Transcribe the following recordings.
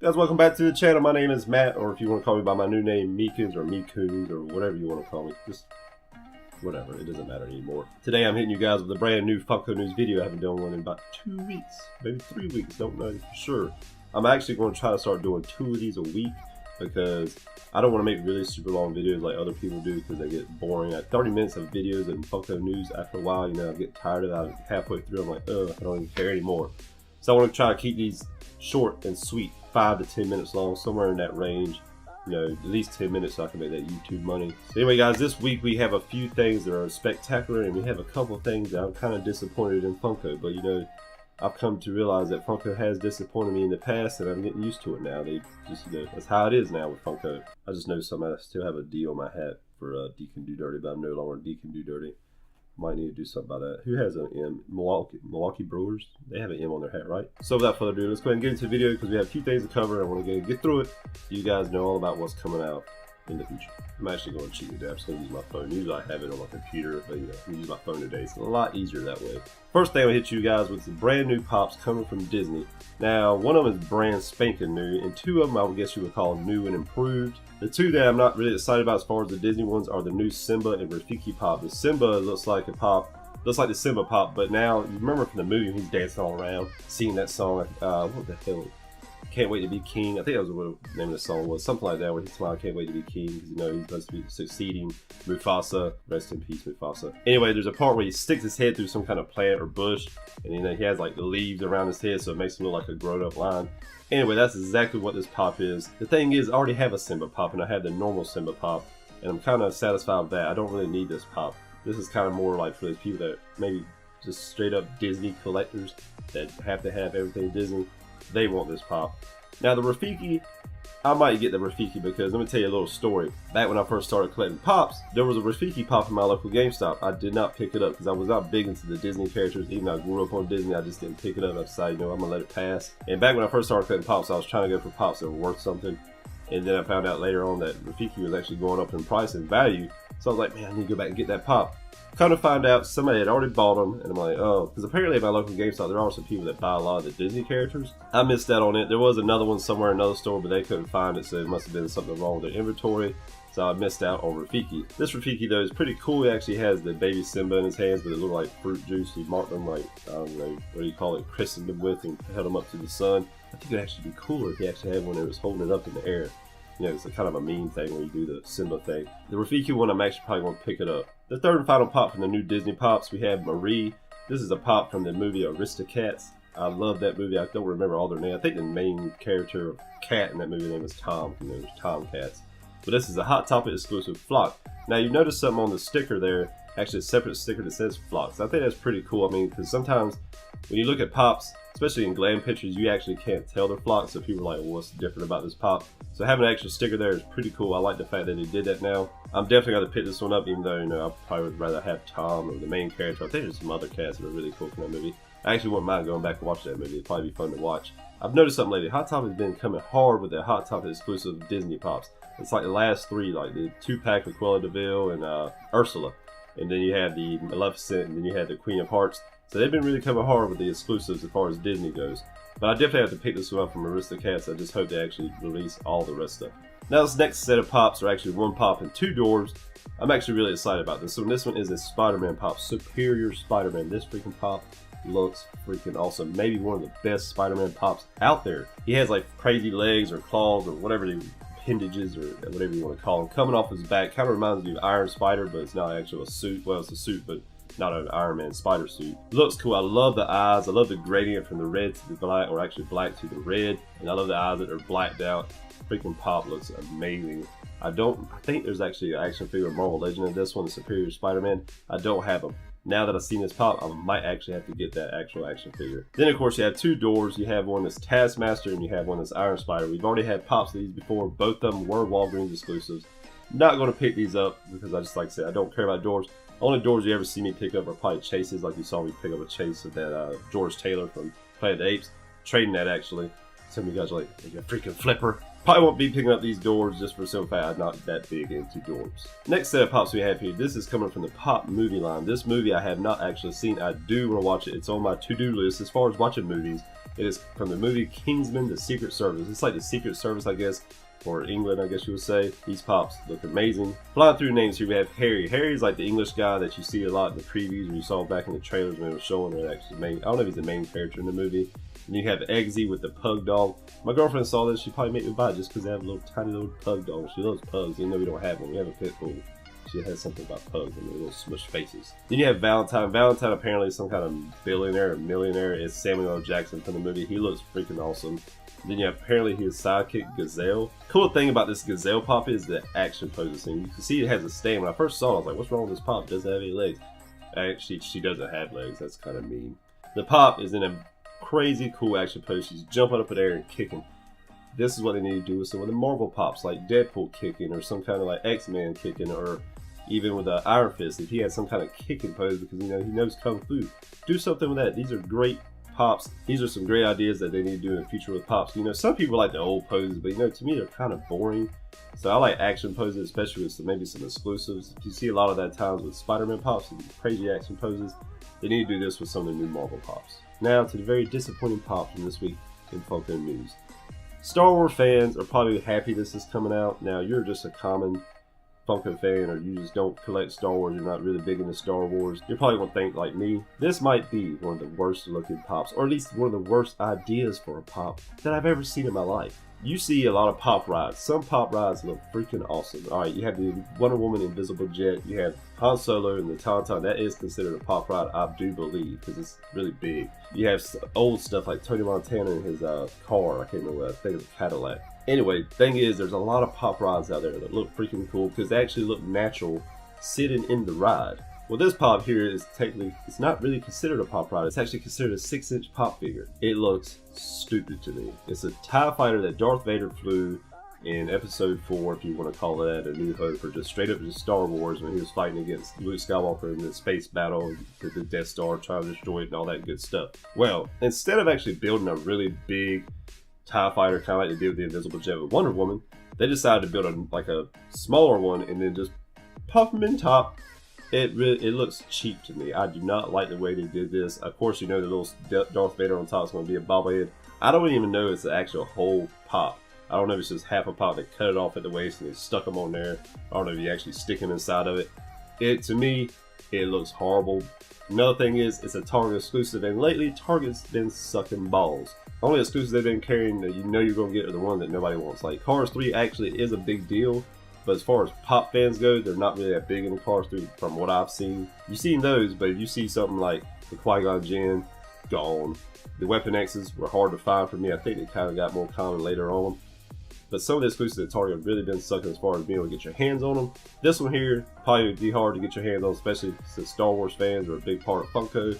Guys, welcome back to the channel. My name is Matt, or if you want to call me by my new name, Meekins or Meekins or whatever you want to call me. Just whatever, it doesn't matter anymore. Today I'm hitting you guys with a brand new Funko news video. I haven't done one in about 2 weeks, maybe 3 weeks, don't know for sure. I'm actually going to try to start doing 2 of these a week because I don't want to make really super long videos like other people do because they get boring. At 30 minutes of videos and Funko news, after a while, you know, I get tired of that. Halfway through, I'm like, ugh, I don't even care anymore. So I want to try to keep these short and sweet, 5 to 10 minutes long, somewhere in that range. You know, at least 10 minutes so I can make that YouTube money. So anyway, guys, this week we have a few things that are spectacular, and we have a couple of things that I'm kind of disappointed in Funko. But you know, I've come to realize that Funko has disappointed me in the past, and I'm getting used to it now. They just, you know, that's how it is now with Funko. I just know I still have a D on my hat for Deke and Do Dirty, but I'm no longer Deke and Do Dirty. Might need to do something about that. Who has an M? Milwaukee Brewers? They have an M on their hat, right? So without further ado, let's go ahead and get into the video because we have a few things to cover. I want to get through it so you guys know all about what's coming out in the future. I'm actually going to cheat today. I'm just going to use my phone. Usually I have it on my computer, but you know, I'm use my phone today. It's a lot easier that way. First thing I'm going to hit you guys with the brand new pops coming from Disney. Now, one of them is brand spanking new, and two of them I would guess you would call new and improved. The two that I'm not really excited about as far as the Disney ones are the new Simba and Rafiki pop. The Simba looks like a pop, looks like the Simba pop, but now, you remember from the movie, he's dancing all around, singing that song, what the hell? Can't Wait to Be King. I think that was what the name of the song was. Something like that, where he's smiling, Can't Wait to Be King, because you know he's supposed to be succeeding Mufasa. Rest in peace, Mufasa. Anyway, there's a part where he sticks his head through some kind of plant or bush, and you know, he has like the leaves around his head, so it makes him look like a grown-up lion. Anyway, that's exactly what this pop is. The thing is, I already have a Simba pop, and I have the normal Simba pop, and I'm kind of satisfied with that. I don't really need this pop. This is kind of more like for those people that maybe just straight up Disney collectors that have to have everything Disney. They want this pop. Now the Rafiki, I might get the Rafiki because let me tell you a little story. Back when I first started collecting pops, there was a Rafiki pop in my local GameStop. I did not pick it up because I was not big into the Disney characters. Even though I grew up on Disney, I just didn't pick it up. I decided, you know, I'm gonna let it pass. And back when I first started collecting pops, I was trying to go for pops that were worth something. And then I found out later on that Rafiki was actually going up in price and value. So I was like, man, I need to go back and get that pop. Kind of find out somebody had already bought them, and I'm like, oh, because apparently at my local GameStop there are some people that buy a lot of the Disney characters. I missed out on it. There was another one somewhere in another store, but they couldn't find it, so it must have been something wrong with their inventory. So I missed out on Rafiki. This Rafiki though is pretty cool. He actually has the baby Simba in his hands, but it looked like fruit juice. He marked them like, I don't know, what do you call it, christened them with, and held them up to the sun. I think it'd actually be cooler if he actually had one that was holding it up in the air. You know, it's a kind of a mean thing when you do the Simba thing. The Rafiki one, I'm actually probably going to pick it up. The third and final pop from the new Disney pops, we have Marie. This is a pop from the movie Aristocats. I love that movie. I don't remember all their names. I think the main character cat in that movie name was Tom. You know, it was Tom Cats. But this is a Hot Topic exclusive flock. Now you notice something on the sticker there, actually a separate sticker that says flocks. I think that's pretty cool. I mean, because sometimes when you look at pops, especially in glam pictures, you actually can't tell they're flocks, so people are like, well, what's different about this pop? So having an extra sticker there is pretty cool. I like the fact that they did that now. I'm definitely going to pick this one up, even though, you know, I probably would rather have Tom or the main character. I think there's some other cats that are really cool from that movie. I actually wouldn't mind going back and watching that movie. It'd probably be fun to watch. I've noticed something lately. Hot Topic has been coming hard with their Hot Topic exclusive Disney pops. It's like the last three, like the 2-pack with Cruella de Vil and Ursula. And then you had the Maleficent, and then you had the Queen of Hearts. So they've been really coming hard with the exclusives as far as Disney goes. But I definitely have to pick this one up from Aristocats. I just hope they actually release all the rest of it. Now this next set of pops are actually one pop and 2 doors. I'm actually really excited about this. So this one is a Spider-Man pop, Superior Spider-Man. This freaking pop looks freaking awesome. Maybe one of the best Spider-Man pops out there. He has like crazy legs or claws or whatever the appendages or whatever you want to call them coming off his back. Kind of reminds me of Iron Spider, but it's not actually a suit. Well, it's a suit, but not an Iron Man spider suit. Looks cool. I love the eyes. I love the gradient from the red to the black, or actually black to the red. And I love the eyes that are blacked out. Freaking pop looks amazing. I think there's actually an action figure of Marvel Legend in this one, the Superior Spider-Man. I don't have them. Now that I've seen this pop, I might actually have to get that actual action figure. Then of course you have 2 doors. You have one that's Taskmaster and you have one that's Iron Spider. We've already had pops of these before. Both of them were Walgreens exclusives. Not going to pick these up because I just, like I said, I don't care about doors. Only doors you ever see me pick up are probably chases, like you saw me pick up a chase of that George Taylor from Planet of the Apes. Trading that actually. Some of you guys are like, you're a freaking flipper. Probably won't be picking up these doors just for so fact I'm not that big into doors. Next set of pops we have here, this is coming from the Pop movie line. This movie I have not actually seen. I do want to watch it. It's on my to-do list as far as watching movies. It is from the movie Kingsman: The Secret Service. It's like the Secret Service, I guess, for England, I guess you would say. These pops look amazing. Flying through names here, we have Harry. Harry's like the English guy that you see a lot in the previews, or you saw back in the trailers when it was showing her actually main. I don't know if he's the main character in the movie. And you have Eggsy with the pug dog. My girlfriend saw this, she probably made me buy it just because they have a little tiny little pug dog. She loves pugs, even though we don't have one. We have a pit bull. She has something about pugs and their little smush faces. Then you have Valentine. Valentine apparently is some kind of billionaire or millionaire. It's Samuel L. Jackson from the movie. He looks freaking awesome. Then you have apparently his sidekick, Gazelle. Cool thing about this Gazelle pop is the action poses thing. You can see it has a stand. When I first saw it, I was like, what's wrong with this pop? It doesn't have any legs. Actually, she doesn't have legs. That's kind of mean. The pop is in a crazy cool action pose. She's jumping up in the air and kicking. This is what they need to do with some of the Marvel pops, like Deadpool kicking, or some kind of like X-Men kicking, or even with Iron Fist, if he had some kind of kicking pose, because you know he knows Kung Fu. Do something with that. These are great pops. These are some great ideas that they need to do in the future with pops. You know, some people like the old poses, but you know, to me they're kind of boring. So I like action poses, especially with maybe some exclusives. You see a lot of that times with Spider-Man pops and crazy action poses. They need to do this with some of the new Marvel pops. Now to the very disappointing pop from this week in Funko news. Star Wars fans are probably happy this is coming out. Now you're just a common Funko fan, or you just don't collect Star Wars, you're not really big into Star Wars, you're probably gonna think like me, this might be one of the worst looking pops, or at least one of the worst ideas for a pop that I've ever seen in my life. You see a lot of pop rides. Some pop rides look freaking awesome. Alright, you have the Wonder Woman Invisible Jet, you have Han Solo and the Tauntaun. That is considered a pop ride, I do believe, because it's really big. You have old stuff like Tony Montana and his car, I can't remember what, I think it was a Cadillac. Anyway, thing is, there's a lot of pop rides out there that look freaking cool because they actually look natural sitting in the ride. Well, this pop here is technically, it's not really considered a pop ride. It's actually considered a 6-inch pop figure. It looks stupid to me. It's a TIE fighter that Darth Vader flew in episode 4, if you want to call that A New Hope, or just straight up just Star Wars when he was fighting against Luke Skywalker in the space battle with the Death Star, trying to destroy it and all that good stuff. Well, instead of actually building a really big TIE fighter, kind of like they did with the Invisible Jet with Wonder Woman, they decided to build a smaller one and then just puff them in top. It looks cheap to me. I do not like the way they did this. Of course, you know the little Darth Vader on top is going to be a bobblehead. I don't even know it's the actual whole pop. I don't know if it's just half a pop. They cut it off at the waist and they stuck them on there. I don't know if you actually stick them inside of it. To me, it looks horrible. Another thing is, it's a Target exclusive, and lately Target's been sucking balls. Only exclusives they've been carrying that you know you're going to get are the one that nobody wants. Like Cars 3 actually is a big deal, but as far as pop fans go, they're not really that big in the Cars 3 from what I've seen. You've seen those, but if you see something like the Qui-Gon Jinn, gone. The Weapon X's were hard to find for me. I think they kind of got more common later on. But some of the exclusives at Target have really been sucking as far as being able to get your hands on them. This one here probably would be hard to get your hands on, especially since Star Wars fans are a big part of Funko.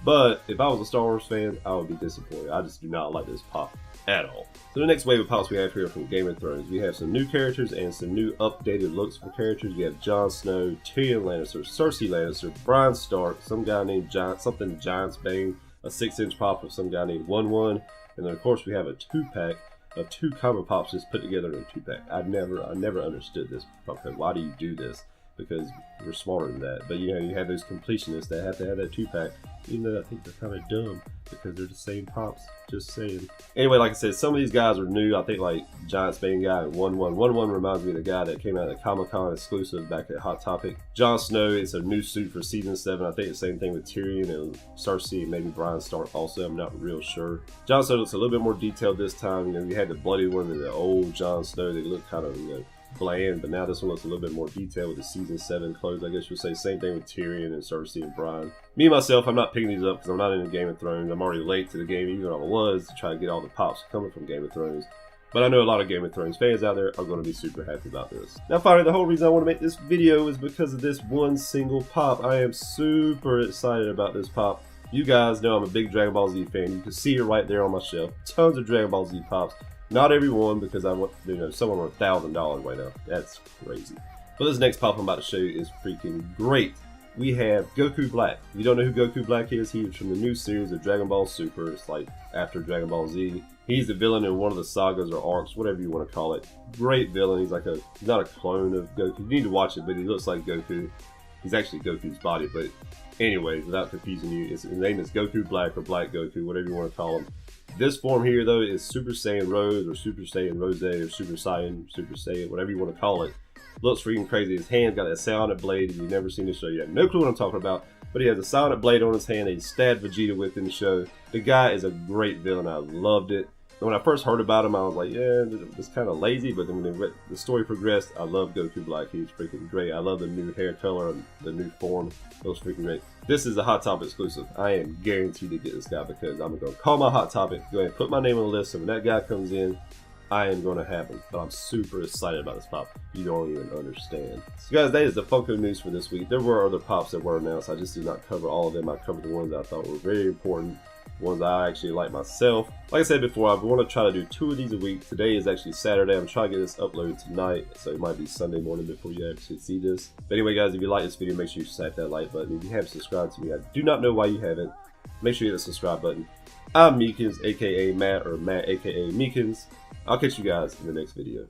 But if I was a Star Wars fan, I would be disappointed. I just do not like this pop at all. So the next wave of pops we have here from Game of Thrones. We have some new characters and some new updated looks for characters. We have Jon Snow, Tyrion Lannister, Cersei Lannister, Bran Stark, some guy named Giant's Bane, a 6-inch pop of some guy named 1-1, and then of course we have a 2-pack of 2 common pops just put together in a 2-pack. I never understood this. Okay, why do you do this? Because we're smarter than that. But you know, you have those completionists that have to have that 2-pack. Even though I think they're kind of dumb because they're the same pops. Just saying. Anyway, like I said, some of these guys are new. I think like Giant Spain guy and 1-1. 1-1 reminds me of the guy that came out of the Comic-Con exclusive back at Hot Topic. Jon Snow is a new suit for season 7. I think the same thing with Tyrion and Cersei and maybe Bran Stark also. I'm not real sure. Jon Snow looks a little bit more detailed this time. You know, you had the bloody one and the old Jon Snow. They look kind of, you know, bland, but now this one looks a little bit more detailed with the season 7 clothes. I guess you'll say same thing with Tyrion and Cersei and Bran. Me myself, I'm not picking these up because I'm not into Game of Thrones. I'm already late to the game, even though I was, to try to get all the pops coming from Game of Thrones. But I know a lot of Game of Thrones fans out there are going to be super happy about this. Now finally, the whole reason I want to make this video is because of this one single pop. I am super excited about this pop. You guys know I'm a big Dragon Ball Z fan. You can see it right there on my shelf. Tons of Dragon Ball Z pops. Not every one, because I want, you know, some of them are $1,000 right now. That's crazy. But this next pop I'm about to show you is freaking great. We have Goku Black. If you don't know who Goku Black is, he is from the new series of Dragon Ball Super. It's like after Dragon Ball Z. He's the villain in one of the sagas or arcs, whatever you want to call it. Great villain. He's like he's not a clone of Goku. You need to watch it, but he looks like Goku. He's actually Goku's body, but anyways, without confusing you, his name is Goku Black or Black Goku, whatever you want to call him. This form here though is Super Saiyan Rose or Super Saiyan Rose or Super Saiyan, whatever you want to call it. Looks freaking crazy. His hand's got that Sonic blade. If you've never seen the show, you have no clue what I'm talking about. But he has a Sonic blade on his hand that he stabbed Vegeta with in the show. The guy is a great villain. I loved it. And when I first heard about him, I was like, yeah, it's kind of lazy. But then when the story progressed, I love Goku Black. He's freaking great. I love the new hair color and the new form. It was freaking great. This is a Hot Topic exclusive. I am guaranteed to get this guy because I'm going to call my Hot Topic, go ahead and put my name on the list. So when that guy comes in, I am going to have him. But I'm super excited about this pop. You don't even understand. So guys, that is the Funko news for this week. There were other pops that were announced. I just did not cover all of them. I covered the ones that I thought were very important. Ones I actually like myself. Like I said before, I want to try to do 2 of these a week. Today is actually Saturday. I'm trying to get this uploaded tonight, so it might be Sunday morning before you actually see this. But anyway, guys, if you like this video, make sure you smack that like button. If you haven't subscribed to me, I do not know why you haven't. Make sure you hit the subscribe button. I'm Meekins, aka Matt, or Matt, aka Meekins. I'll catch you guys in the next video.